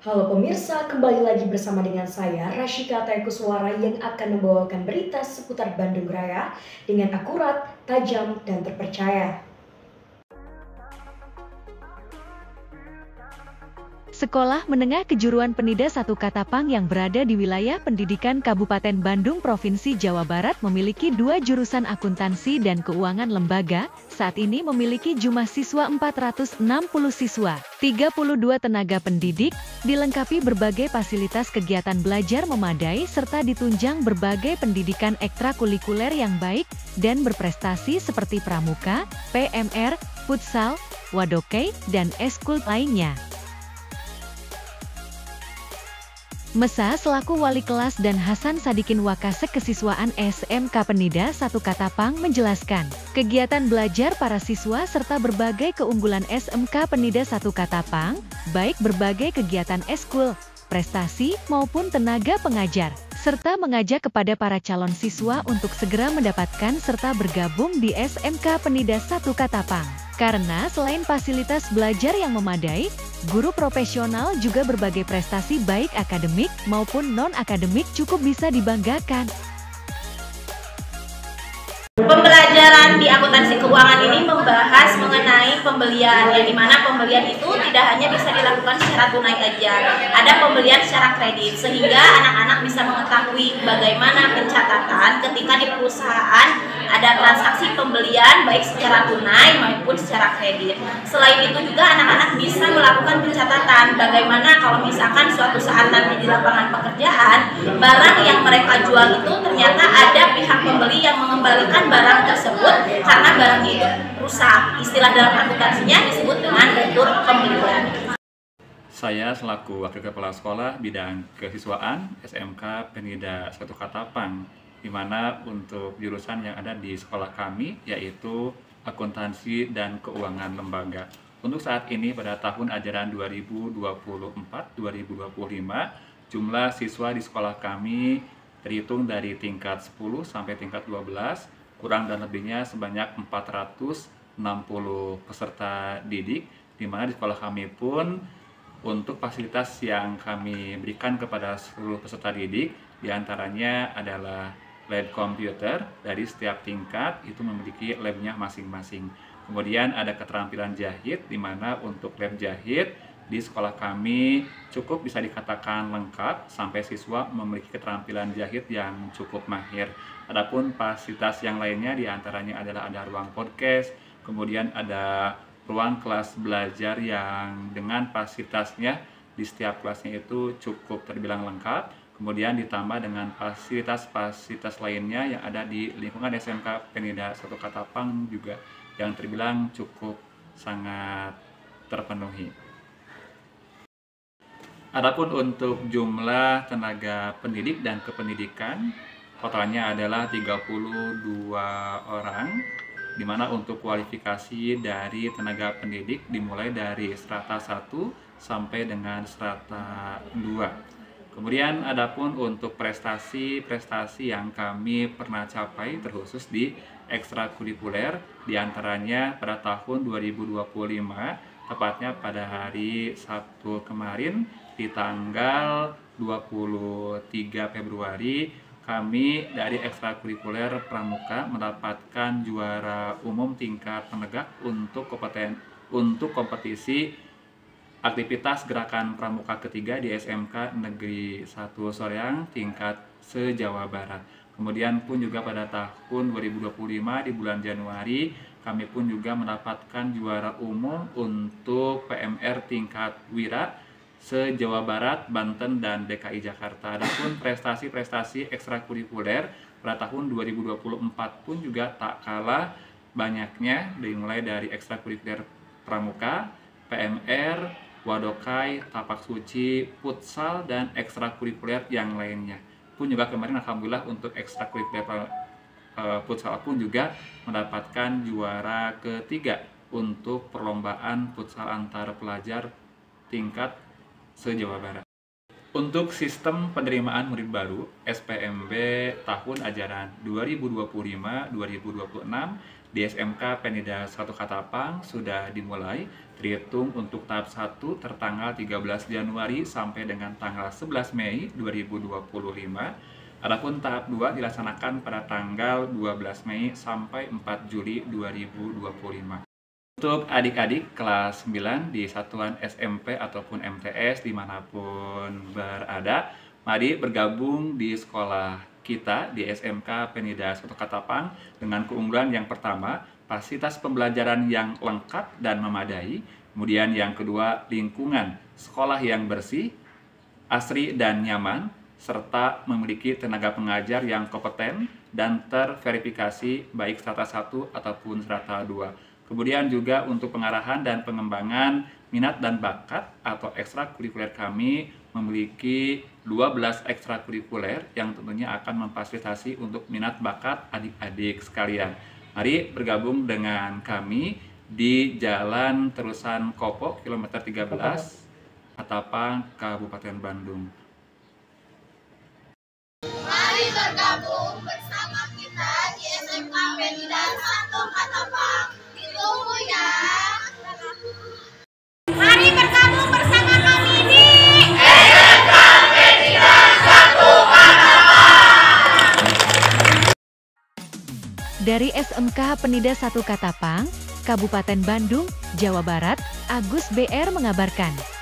Halo pemirsa, kembali lagi bersama dengan saya, Rashika Taikuswara yang akan membawakan berita seputar Bandung Raya dengan akurat, tajam, dan terpercaya. Sekolah Menengah Kejuruan Penida 1 Katapang yang berada di wilayah pendidikan Kabupaten Bandung Provinsi Jawa Barat memiliki 2 jurusan akuntansi dan keuangan lembaga. Saat ini memiliki jumlah siswa 460 siswa, 32 tenaga pendidik, dilengkapi berbagai fasilitas kegiatan belajar memadai serta ditunjang berbagai pendidikan ekstrakurikuler yang baik dan berprestasi seperti pramuka, PMR, futsal, wadokei, dan eskul lainnya. Mesa selaku wali kelas dan Hasan Sadikin Wakasek Kesiswaan SMK Penida 1 Katapang menjelaskan, kegiatan belajar para siswa serta berbagai keunggulan SMK Penida 1 Katapang, baik berbagai kegiatan eskul, prestasi maupun tenaga pengajar, serta mengajak kepada para calon siswa untuk segera mendapatkan serta bergabung di SMK Penida 1 Katapang. Karena selain fasilitas belajar yang memadai, guru profesional juga berbagai prestasi baik akademik maupun non-akademik cukup bisa dibanggakan. Pembelajaran di akuntansi keuangan ini membahas mengenai pembelian, yang dimana pembelian itu tidak hanya bisa dilakukan secara tunai aja, ada pembelian secara kredit, sehingga anak-anak bisa mengetahui bagaimana pencatatan ketika di perusahaan ada transaksi pembelian baik secara tunai maupun secara kredit. Selain itu juga anak-anak bisa melakukan pencatatan bagaimana kalau misalkan suatu saat nanti di lapangan pekerjaan, barang yang mereka jual itu ternyata ada pihak pembeli yang mengembalikan barang tersebut karena barangnya itu rusak. Istilah dalam akuntansinya disebut dengan retur pembelian. Saya selaku Wakil Kepala Sekolah Bidang Kesiswaan SMK Penida 1 Katapang, di mana untuk jurusan yang ada di sekolah kami yaitu akuntansi dan keuangan lembaga. Untuk saat ini pada tahun ajaran 2024-2025, jumlah siswa di sekolah kami terhitung dari tingkat 10 sampai tingkat 12, kurang dan lebihnya sebanyak 460 peserta didik, di mana di sekolah kami pun untuk fasilitas yang kami berikan kepada seluruh peserta didik, diantaranya adalah lab komputer. Dari setiap tingkat itu memiliki labnya masing-masing. Kemudian ada keterampilan jahit, di mana untuk lab jahit di sekolah kami cukup bisa dikatakan lengkap sampai siswa memiliki keterampilan jahit yang cukup mahir. Adapun fasilitas yang lainnya diantaranya adalah ada ruang podcast, kemudian ada ruang kelas belajar yang dengan fasilitasnya di setiap kelasnya itu cukup terbilang lengkap. Kemudian ditambah dengan fasilitas-fasilitas lainnya yang ada di lingkungan SMK Penida 1 Katapang juga yang terbilang cukup sangat terpenuhi. Adapun untuk jumlah tenaga pendidik dan kependidikan, totalnya adalah 32 orang, di mana untuk kualifikasi dari tenaga pendidik dimulai dari strata 1 sampai dengan strata 2. Kemudian adapun untuk prestasi-prestasi yang kami pernah capai terkhusus di ekstrakurikuler, diantaranya pada tahun 2025, tepatnya pada hari Sabtu kemarin di tanggal 23 Februari, kami dari ekstrakurikuler pramuka mendapatkan juara umum tingkat penegak untuk kompetisi aktivitas gerakan pramuka ketiga di SMK Negeri 1 Soreang tingkat se-Jawa Barat. Kemudian pun juga pada tahun 2025 di bulan Januari kami pun juga mendapatkan juara umum untuk PMR tingkat Wira se-Jawa Barat, Banten, dan DKI Jakarta. Adapun prestasi-prestasi ekstrakurikuler pada tahun 2024 pun juga tak kalah banyaknya, dimulai dari ekstrakurikuler pramuka, PMR, wadokai, tapak suci, futsal, dan ekstrakurikuler yang lainnya. Pun juga kemarin alhamdulillah untuk ekstrakurikuler futsal pun juga mendapatkan juara ketiga untuk perlombaan futsal antar pelajar tingkat se-Jawa Barat. Untuk sistem penerimaan murid baru SPMB tahun ajaran 2025-2026 di SMK Penida 1 Katapang sudah dimulai, terhitung untuk tahap 1 tertanggal 13 Januari sampai dengan tanggal 11 Mei 2025. Adapun tahap 2 dilaksanakan pada tanggal 12 Mei sampai 4 Juli 2025. Untuk adik-adik kelas 9 di satuan SMP ataupun MTS dimanapun berada, mari bergabung di sekolah kita di SMK Penida 1 Katapang dengan keunggulan yang pertama, fasilitas pembelajaran yang lengkap dan memadai. Kemudian yang kedua, lingkungan sekolah yang bersih, asri dan nyaman, serta memiliki tenaga pengajar yang kompeten dan terverifikasi baik strata 1 ataupun strata 2. Kemudian juga untuk pengarahan dan pengembangan minat dan bakat atau ekstrakurikuler kami memiliki 12 ekstrakurikuler yang tentunya akan memfasilitasi untuk minat bakat adik-adik sekalian. Mari bergabung dengan kami di Jalan Terusan Kopo, kilometer 13, Katapang, Kabupaten Bandung. Mari bergabung bersama kita di SMK Penida 1 Katapang. Ditunggu ya. Mari bergabung bersama kami di SMK Penida 1 Katapang. Dari SMK Penida 1 Katapang, Kabupaten Bandung, Jawa Barat, Agus BR mengabarkan.